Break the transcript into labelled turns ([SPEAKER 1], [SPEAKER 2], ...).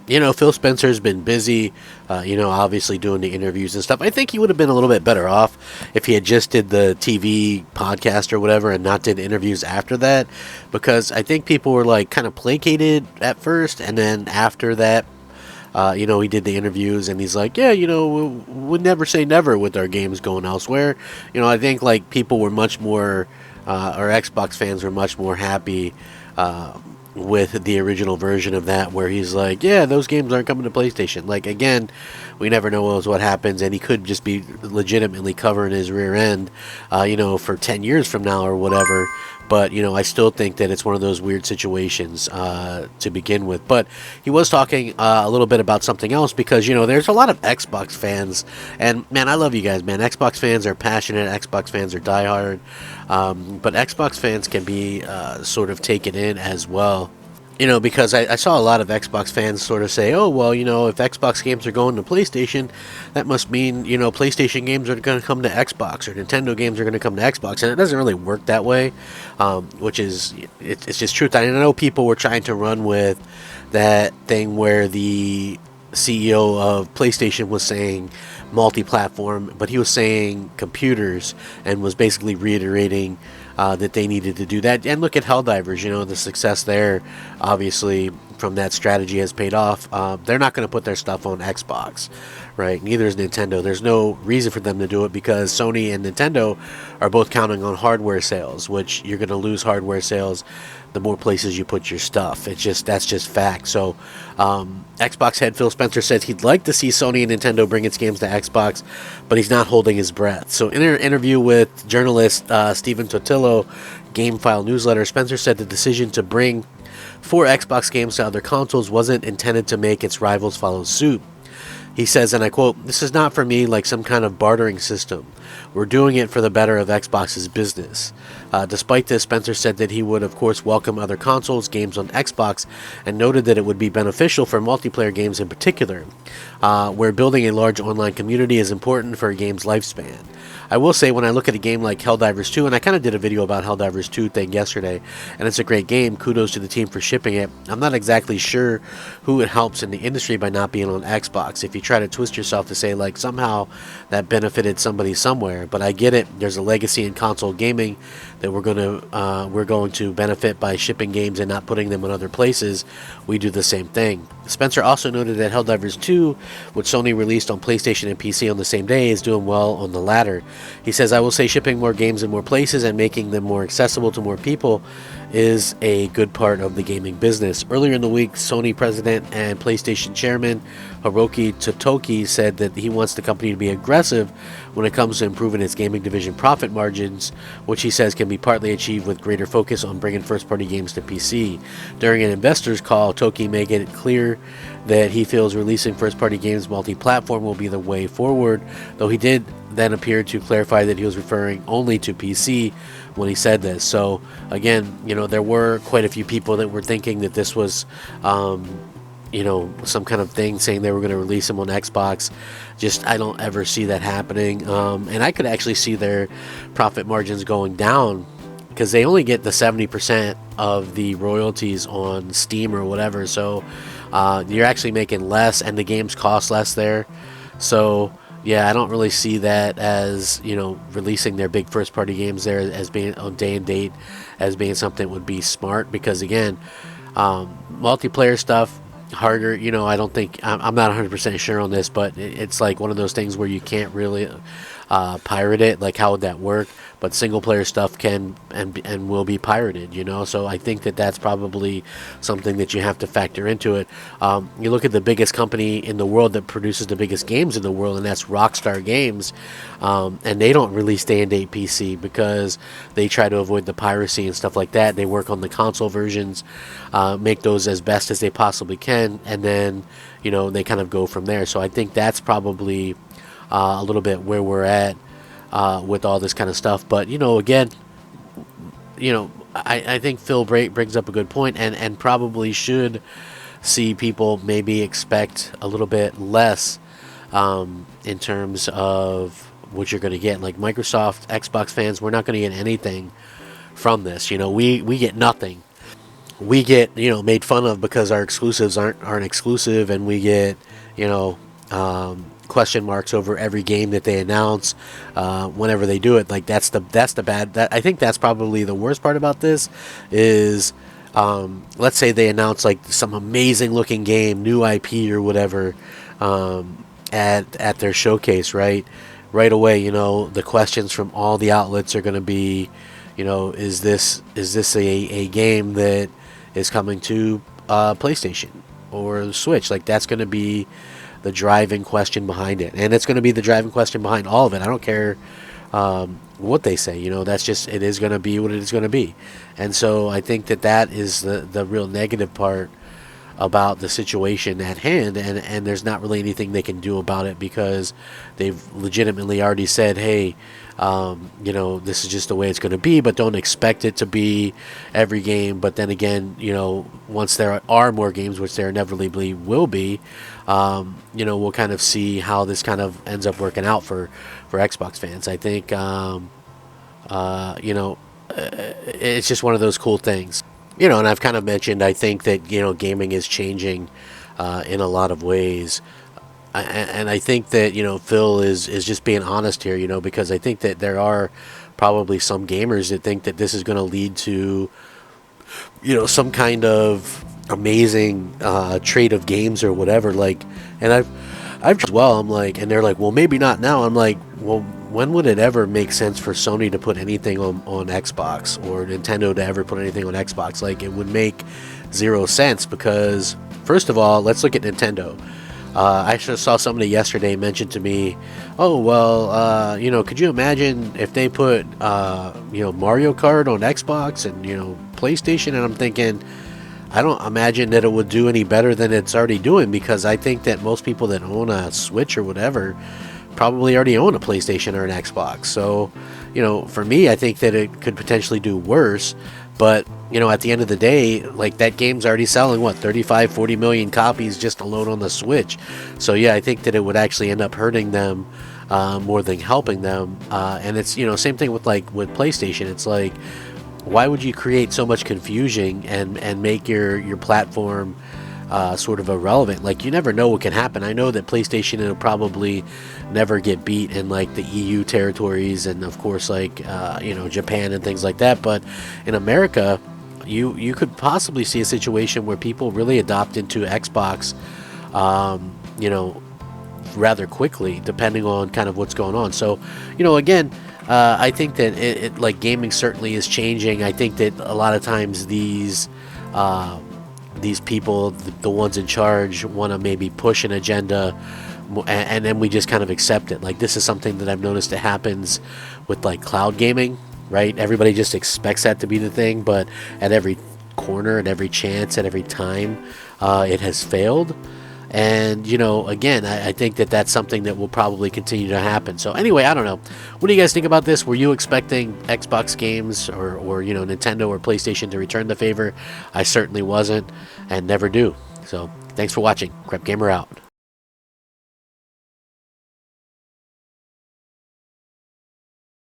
[SPEAKER 1] Phil Spencer's been busy, obviously doing the interviews and stuff. I think he would have been a little bit better off if he had just did the TV podcast or whatever and not did interviews after that, because I think people were like kind of placated at first, and then after that, he did the interviews and he's like, yeah, we'd never say never with our games going elsewhere. I think like people were much more, or Xbox fans were much more happy with the original version of that, where he's like, yeah, those games aren't coming to PlayStation. Like, again, we never know what happens, and he could just be legitimately covering his rear end, for 10 years from now or whatever. But, I still think that it's one of those weird situations to begin with. But he was talking a little bit about something else, because, there's a lot of Xbox fans. And, man, I love you guys, man. Xbox fans are passionate. Xbox fans are diehard. But Xbox fans can be sort of taken in as well. Because I saw a lot of Xbox fans sort of say, oh, well, if Xbox games are going to PlayStation, that must mean, PlayStation games are going to come to Xbox, or Nintendo games are going to come to Xbox. And it doesn't really work that way, which is, it's just truth. I know people were trying to run with that thing where the CEO of PlayStation was saying multi-platform, but he was saying computers, and was basically reiterating that they needed to do that. And look at Helldivers, the success there, obviously, from that strategy has paid off. They're not going to put their stuff on Xbox, right? Neither is Nintendo. There's no reason for them to do it, because Sony and Nintendo are both counting on hardware sales, which you're going to lose hardware sales the more places you put your stuff. That's just fact. So Xbox head Phil Spencer says he'd like to see Sony and Nintendo bring its games to Xbox, but he's not holding his breath. So in an interview with journalist Stephen Totillo, GameFile newsletter, Spencer said the decision to bring 4 Xbox games to other consoles wasn't intended to make its rivals follow suit. He says, and I quote, "This is not for me like some kind of bartering system. We're doing it for the better of Xbox's business." Despite this, Spencer said that he would, of course, welcome other consoles, games on Xbox, and noted that it would be beneficial for multiplayer games in particular, where building a large online community is important for a game's lifespan. I will say, when I look at a game like Helldivers 2, and I kind of did a video about Helldivers 2 thing yesterday, and it's a great game, kudos to the team for shipping it, I'm not exactly sure who it helps in the industry by not being on Xbox. If you try to twist yourself to say, like, somehow that benefited somebody somewhere, but I get it, there's a legacy in console gaming that we're going to benefit by shipping games and not putting them in other places. We do the same thing. Spencer also noted that Helldivers 2, which Sony released on PlayStation and PC on the same day, is doing well on the latter. He says, I will say shipping more games in more places and making them more accessible to more people is a good part of the gaming business. Earlier in the week, Sony president and PlayStation chairman Hiroki Totoki said that he wants the company to be aggressive when it comes to improving its gaming division profit margins, which he says can be partly achieved with greater focus on bringing first-party games to PC. During an investors call, Toki made it clear that he feels releasing first-party games multi-platform will be the way forward, though he did then appear to clarify that he was referring only to PC when he said this. So again, there were quite a few people that were thinking that this was some kind of thing, saying they were going to release them on Xbox. I don't ever see that happening. And I could actually see their profit margins going down, because they only get the 70% of the royalties on Steam or whatever. So you're actually making less, and the games cost less there. So yeah, I don't really see that as, releasing their big first-party games there as being on day and date as being something that would be smart, because again, multiplayer stuff, harder, I don't think, I'm not 100% sure on this, but it's like one of those things where you can't really pirate it. Like, how would that work? But single player stuff can and will be pirated, so I think that's probably something that you have to factor into it. You look at the biggest company in the world that produces the biggest games in the world, and that's Rockstar Games, and they don't release day and date PC because they try to avoid the piracy and stuff like that. They work on the console versions, make those as best as they possibly can, and then they kind of go from there. So I think that's probably a little bit where we're at with all this kind of stuff. But again, I think Phil brings up a good point, and probably should see people maybe expect a little bit less in terms of what you're going to get. Like Microsoft, Xbox fans, we're not going to get anything from this. We get nothing. we get, made fun of because our exclusives aren't exclusive, and we get, you know, question marks over every game that they announce whenever they do it. Like that's the bad. That I think that's probably the worst part about this is, let's say they announce like some amazing looking game, new IP or whatever, at their showcase, right? Right away, the questions from all the outlets are going to be, is this a game that is coming to PlayStation or Switch? Like that's going to be the driving question behind it, and it's going to be the driving question behind all of it. I don't care what they say. That's just, it is going to be what it is going to be. And so I think that is the real negative part about the situation at hand, and there's not really anything they can do about it because they've legitimately already said, hey, this is just the way it's going to be, but don't expect it to be every game. But then again, once there are more games, which there inevitably will be, we'll kind of see how this kind of ends up working out for Xbox fans. I think, it's just one of those cool things. And I've kind of mentioned, I think that, gaming is changing in a lot of ways. And I think that, Phil is just being honest here, because I think that there are probably some gamers that think that this is going to lead to, some kind of amazing trade of games or whatever. Like, and I've as well, I'm like, and they're like, well, maybe not now. I'm like, well, when would it ever make sense for Sony to put anything on Xbox, or Nintendo to ever put anything on Xbox? Like, it would make zero sense because, first of all, let's look at Nintendo. I actually saw somebody yesterday mention to me, oh, well, could you imagine if they put, Mario Kart on Xbox and, PlayStation? And I'm thinking, I don't imagine that it would do any better than it's already doing, because I think that most people that own a Switch or whatever probably already own a PlayStation or an Xbox. So, for me, I think that it could potentially do worse. But, at the end of the day, like, that game's already selling, 35, 40 million copies just alone on the Switch. So, yeah, I think that it would actually end up hurting them more than helping them. And it's, same thing with PlayStation. It's like, why would you create so much confusion and make your platform sort of irrelevant? Like, you never know what can happen. I know that PlayStation will probably never get beat in like the EU territories, and of course Japan and things like that. But in America, you could possibly see a situation where people really adopt into Xbox, rather quickly, depending on kind of what's going on. So, again, I think that it like, gaming certainly is changing. I think that a lot of times these people, the ones in charge, want to maybe push an agenda, and then we just kind of accept it. Like, this is something that I've noticed that happens with like cloud gaming, right? Everybody just expects that to be the thing, but at every corner, at every chance, at every time, it has failed. And, again, I think that that's something that will probably continue to happen. So anyway, I don't know. What do you guys think about this? Were you expecting Xbox games or Nintendo or PlayStation to return the favor? I certainly wasn't, and never do. So thanks for watching. Crep Gamer out.